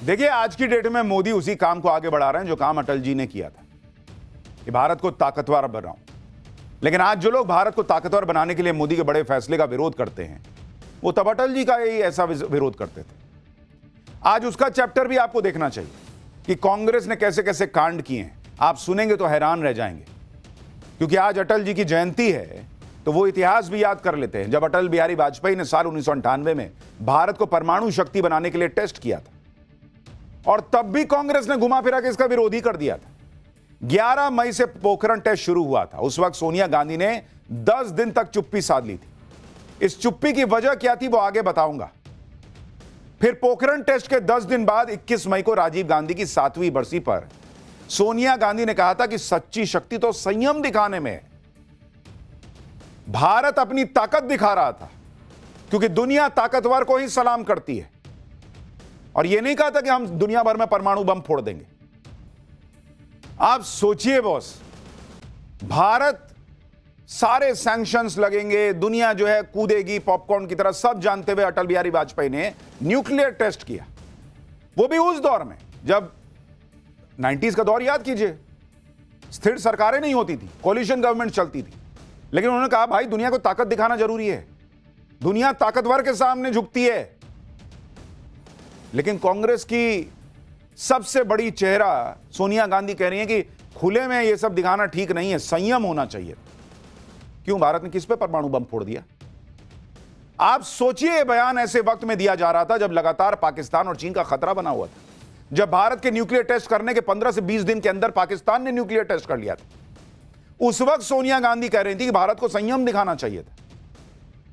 देखिए, आज की डेट में मोदी उसी काम को आगे बढ़ा रहे हैं जो काम अटल जी ने किया था कि भारत को ताकतवर बनाओ। लेकिन आज जो लोग भारत को ताकतवर बनाने के लिए मोदी के बड़े फैसले का विरोध करते हैं, वो तब अटल जी का ही ऐसा विरोध करते थे। आज उसका चैप्टर भी आपको देखना चाहिए कि कांग्रेस ने कैसे कैसे कांड किए हैं। आप सुनेंगे तो हैरान रह जाएंगे, क्योंकि आज अटल जी की जयंती है, तो वो इतिहास भी याद कर लेते हैं जब अटल बिहारी वाजपेयी ने साल 1998 में भारत को परमाणु शक्ति बनाने के लिए टेस्ट किया था, और तब भी कांग्रेस ने घुमा फिरा के इसका विरोध ही कर दिया था। 11 मई से पोखरण टेस्ट शुरू हुआ था। उस वक्त सोनिया गांधी ने 10 दिन तक चुप्पी साध ली थी। इस चुप्पी की वजह क्या थी वो आगे बताऊंगा। फिर पोखरण टेस्ट के 10 दिन बाद 21 मई को राजीव गांधी की 7वीं बरसी पर सोनिया गांधी ने कहा था कि सच्ची शक्ति तो संयम दिखाने में है। भारत अपनी ताकत दिखा रहा था, क्योंकि दुनिया ताकतवर को ही सलाम करती है, और यह नहीं कहा था कि हम दुनिया भर में परमाणु बम फोड़ देंगे। आप सोचिए बॉस, भारत सारे सैंक्शंस लगेंगे, दुनिया जो है कूदेगी पॉपकॉर्न की तरह, सब जानते हुए अटल बिहारी वाजपेयी ने न्यूक्लियर टेस्ट किया। वो भी उस दौर में जब 90s का दौर याद कीजिए, स्थिर सरकारें नहीं होती थी, कोलिशन गवर्नमेंट चलती थी। लेकिन उन्होंने कहा भाई दुनिया को ताकत दिखाना जरूरी है, दुनिया ताकतवर के सामने झुकती है। लेकिन कांग्रेस की सबसे बड़ी चेहरा सोनिया गांधी कह रही है कि खुले में यह सब दिखाना ठीक नहीं है, संयम होना चाहिए। क्यों? भारत ने किस पे परमाणु बम फोड़ दिया? आप सोचिए, बयान ऐसे वक्त में दिया जा रहा था जब लगातार पाकिस्तान और चीन का खतरा बना हुआ था, जब भारत के न्यूक्लियर टेस्ट करने के 15 से 20 दिन के अंदर पाकिस्तान ने न्यूक्लियर टेस्ट कर लिया था। उस वक्त सोनिया गांधी कह रही थी कि भारत को संयम दिखाना चाहिए था।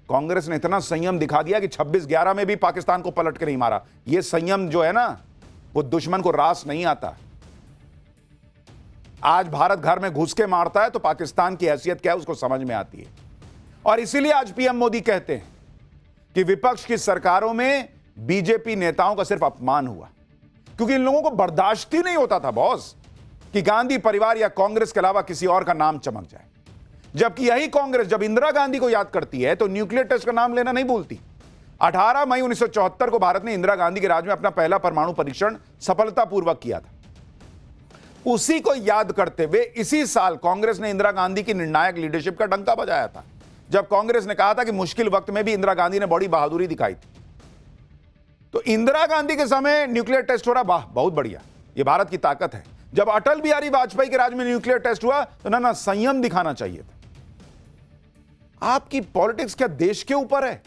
कांग्रेस ने इतना संयम दिखा दिया कि 26/11 में भी पाकिस्तान को पलट के नहीं मारा। यह संयम जो है ना, वो दुश्मन को रास नहीं आता। आज भारत घर में घुस के मारता है तो पाकिस्तान की हैसियत क्या है उसको समझ में आती है। और इसीलिए आज पीएम मोदी कहते हैं कि विपक्ष की सरकारों में बीजेपी नेताओं का सिर्फ अपमान हुआ, क्योंकि इन लोगों को बर्दाश्त ही नहीं होता था बॉस कि गांधी परिवार या कांग्रेस के अलावा किसी और का नाम चमक जाए। जबकि यही कांग्रेस जब इंदिरा गांधी को याद करती है तो न्यूक्लियर टेस्ट का नाम लेना नहीं भूलती। 18 मई 1974 को भारत ने इंदिरा गांधी के राज में अपना पहला परमाणु परीक्षण सफलतापूर्वक किया था। उसी को याद करते हुए इसी साल कांग्रेस ने इंदिरा गांधी की निर्णायक लीडरशिप का डंका बजाया था, जब कांग्रेस ने कहा था कि मुश्किल वक्त में भी इंदिरा गांधी ने बड़ी बहादुरी दिखाई थी। तो इंदिरा गांधी के समय न्यूक्लियर टेस्ट हो रहा, वाह बहुत बढ़िया, यह भारत की ताकत है। जब अटल बिहारी वाजपेयी के राज में न्यूक्लियर टेस्ट हुआ तो ना संयम दिखाना चाहिए था। आपकी पॉलिटिक्स क्या देश के ऊपर है?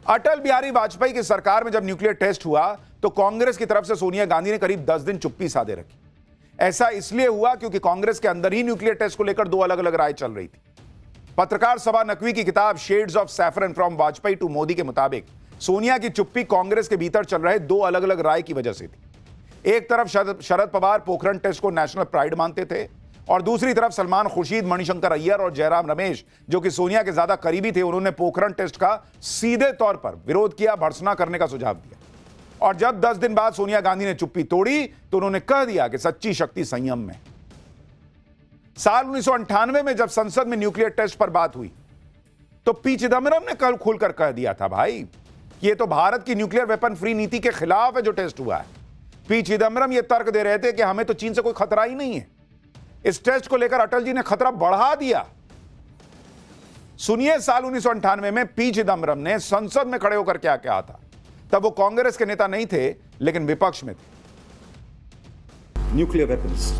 अटल बिहारी वाजपेयी की सरकार में जब न्यूक्लियर टेस्ट हुआ तो कांग्रेस की तरफ से सोनिया गांधी ने करीब 10 दिन चुप्पी साधे रखी। ऐसा इसलिए हुआ क्योंकि कांग्रेस के अंदर ही न्यूक्लियर टेस्ट को लेकर 2 अलग अलग राय चल रही थी। पत्रकार सभा नकवी की किताब shades of saffron from Vajpayee to Modi के मुताबिक सोनिया की चुप्पी कांग्रेस के भीतर चल रहे 2 अलग अलग राय की वजह से थी। एक तरफ शरद पवार पोखरण टेस्ट को नेशनल प्राइड मानते थे, और दूसरी तरफ सलमान खुर्शीद, मणिशंकर अय्यर और जयराम रमेश, जो कि सोनिया के ज्यादा करीबी थे, उन्होंने पोखरण टेस्ट का सीधे तौर पर विरोध किया, भर्त्सना करने का सुझाव दिया। और जब 10 दिन बाद सोनिया गांधी ने चुप्पी तोड़ी तो उन्होंने कह दिया कि सच्ची शक्ति संयम में। साल 1998 में जब संसद में न्यूक्लियर टेस्ट पर बात हुई तो पी चिदम्बरम ने कल खुलकर कह दिया था भाई कि ये तो भारत की न्यूक्लियर वेपन फ्री नीति के खिलाफ है जो टेस्ट हुआ है। पी चिदम्बरम ये तर्क दे रहे थे कि हमें तो चीन से कोई खतरा ही नहीं है। इस टेस्ट को लेकर अटल जी ने खतरा बढ़ा दिया। सुनिए, साल 1998 में पी चिदम्बरम ने संसद में खड़े होकर क्या कहा था। तब वो कांग्रेस के नेता नहीं थे, लेकिन विपक्ष में थे। Nuclear weapons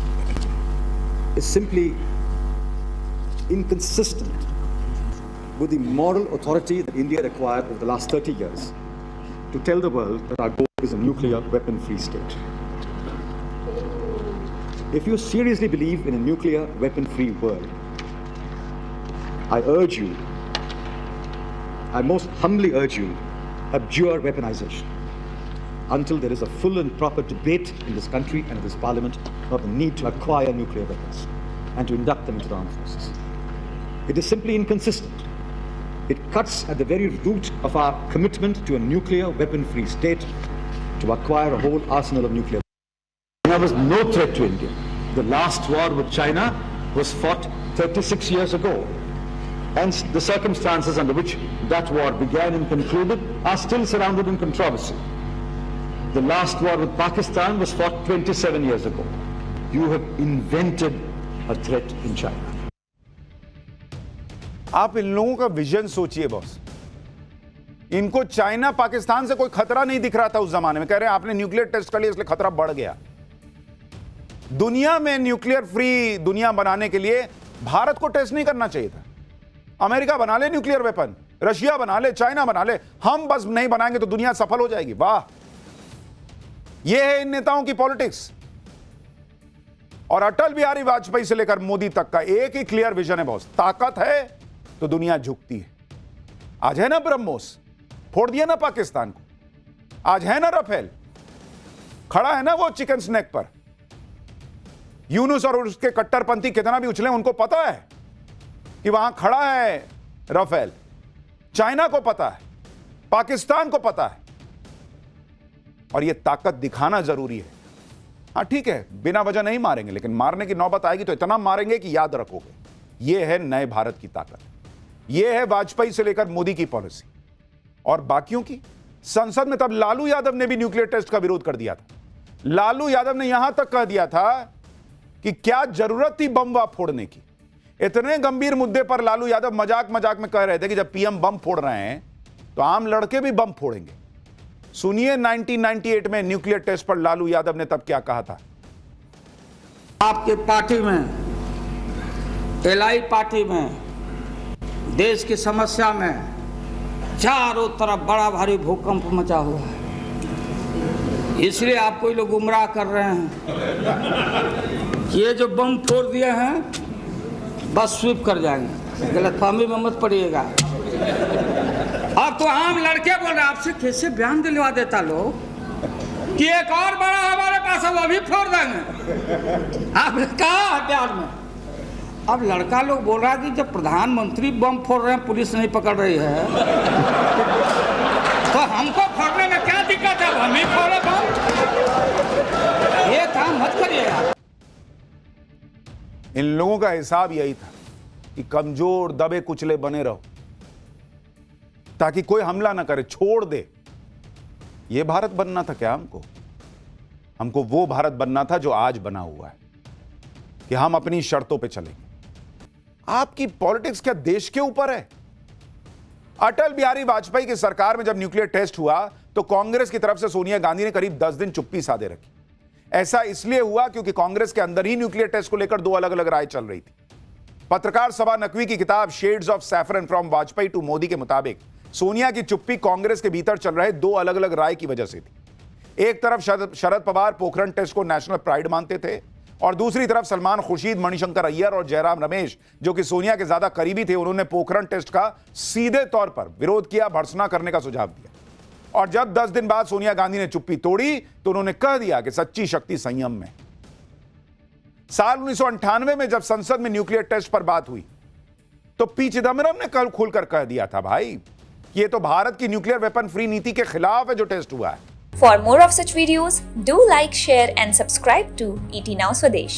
is simply inconsistent with the moral authority that India acquired over the last 30 years to tell the world that our goal is a nuclear weapon-free state. If you seriously believe in a nuclear weapon-free world, I urge you, I most humbly urge you, abjure weaponization until there is a full and proper debate in this country and in this parliament about the need to acquire nuclear weapons and to induct them into the armed forces. It is simply inconsistent. It cuts at the very root of our commitment to a nuclear weapon-free state, to acquire a whole arsenal of nuclear weapons. There was no threat to India. The last war with China was fought 36 years ago. Hence, the circumstances under which that war began and concluded are still surrounded in controversy. The last war with Pakistan was fought 27 years ago. You have invented a threat in China. आप इन लोगों का vision सोचिए boss. इनको China Pakistan से कोई खतरा नहीं दिख रहा था उस जमाने में। कह रहे हैं आपने न्यूक्लियर टेस्ट कर लिया इसलिए खतरा बढ़ गया। दुनिया में न्यूक्लियर फ्री दुनिया बनाने के लिए भारत को टेस्ट नहीं करना चाहिए था। अमेरिका बना ले न्यूक्लियर वेपन, रशिया बना ले, चाइना बना ले, हम बस नहीं बनाएंगे तो दुनिया सफल हो जाएगी। वाह, यह है इन नेताओं की पॉलिटिक्स। और अटल बिहारी वाजपेयी से लेकर मोदी तक का एक ही क्लियर विजन है बॉस, ताकत है तो दुनिया झुकती है। आज है ना ब्रह्मोस, फोड़ दिया ना पाकिस्तान को। आज है ना राफेल, खड़ा है ना वो चिकन स्नैक पर। यूनुस और उसके कट्टरपंथी कितना भी उछले, उनको पता है कि वहां खड़ा है राफेल। चाइना को पता है, पाकिस्तान को पता है, और यह ताकत दिखाना जरूरी है। हां ठीक है, बिना वजह नहीं मारेंगे, लेकिन मारने की नौबत आएगी तो इतना मारेंगे कि याद रखोगे। यह है नए भारत की ताकत, यह है वाजपेयी से लेकर मोदी की पॉलिसी। और बाकियों की संसद में तब लालू यादव ने भी न्यूक्लियर टेस्ट का विरोध कर दिया था। लालू यादव ने यहां तक कह दिया था कि क्या जरूरत थी बम फोड़ने की। इतने गंभीर मुद्दे पर लालू यादव मजाक मजाक में कह रहे थे कि जब पीएम बम फोड़ रहे हैं तो आम लड़के भी बम फोड़ेंगे। सुनिए 1998 में न्यूक्लियर टेस्ट पर लालू यादव ने तब क्या कहा था। आपके पार्टी में, एलआई पार्टी में, देश की समस्या में चारों तरफ बड़ा भारी भूकंप मचा हुआ है, इसलिए आप कोई लोग गुमराह कर रहे हैं। ये जो बम फोड़ दिए हैं बस स्वीप कर जाएंगे, गलतफहमी में मत पड़िएगा। अब तो आम लड़के बोल रहे हैं, आपसे कैसे बयान दिलवा देता लोग कि एक और बड़ा हमारे पास है, वो भी फोड़ देंगे। आपने कहा है प्यार में। अब लड़का लोग बोल रहा है कि जब प्रधानमंत्री बम फोड़ रहे हैं, पुलिस नहीं पकड़ रही है, तो हमको फोड़ने में क्या दिक्कत है, हम ही फोड़े बम। ये काम मत करिएगा। इन लोगों का हिसाब यही था कि कमजोर दबे कुचले बने रहो ताकि कोई हमला ना करे, छोड़ दे। यह भारत बनना था क्या हमको वो भारत बनना था जो आज बना हुआ है कि हम अपनी शर्तों पे चलेंगे। आपकी पॉलिटिक्स क्या देश के ऊपर है? अटल बिहारी वाजपेयी की सरकार में जब न्यूक्लियर टेस्ट हुआ तो कांग्रेस की तरफ से सोनिया गांधी ने करीब 10 दिन चुप्पी साधे रखी। ऐसा इसलिए हुआ क्योंकि कांग्रेस के अंदर ही न्यूक्लियर टेस्ट को लेकर दो अलग अलग राय चल रही थी। पत्रकार सभा नकवी की किताब shades of saffron from Vajpayee to Modi के मुताबिक सोनिया की चुप्पी कांग्रेस के भीतर चल रहे दो अलग अलग राय की वजह से थी। एक तरफ शरद पवार पोखरण टेस्ट को नेशनल प्राइड मानते थे, और दूसरी तरफ सलमान खुर्शीद, मणिशंकर अय्यर और जयराम रमेश, जो कि सोनिया के ज्यादा करीबी थे, उन्होंने पोखरण टेस्ट का सीधे तौर पर विरोध किया, भर्त्सना करने का सुझाव दिया। और जब 10 दिन बाद सोनिया गांधी ने चुप्पी तोड़ी तो उन्होंने कह दिया कि सच्ची शक्ति संयम में। साल 1998 में जब संसद में न्यूक्लियर टेस्ट पर बात हुई तो पी चिदम्बरम ने कल खुलकर कह दिया था भाई, ये तो भारत की न्यूक्लियर वेपन फ्री नीति के खिलाफ है जो टेस्ट हुआ है। For more of such videos, do like, share and subscribe to ET Now Swadesh.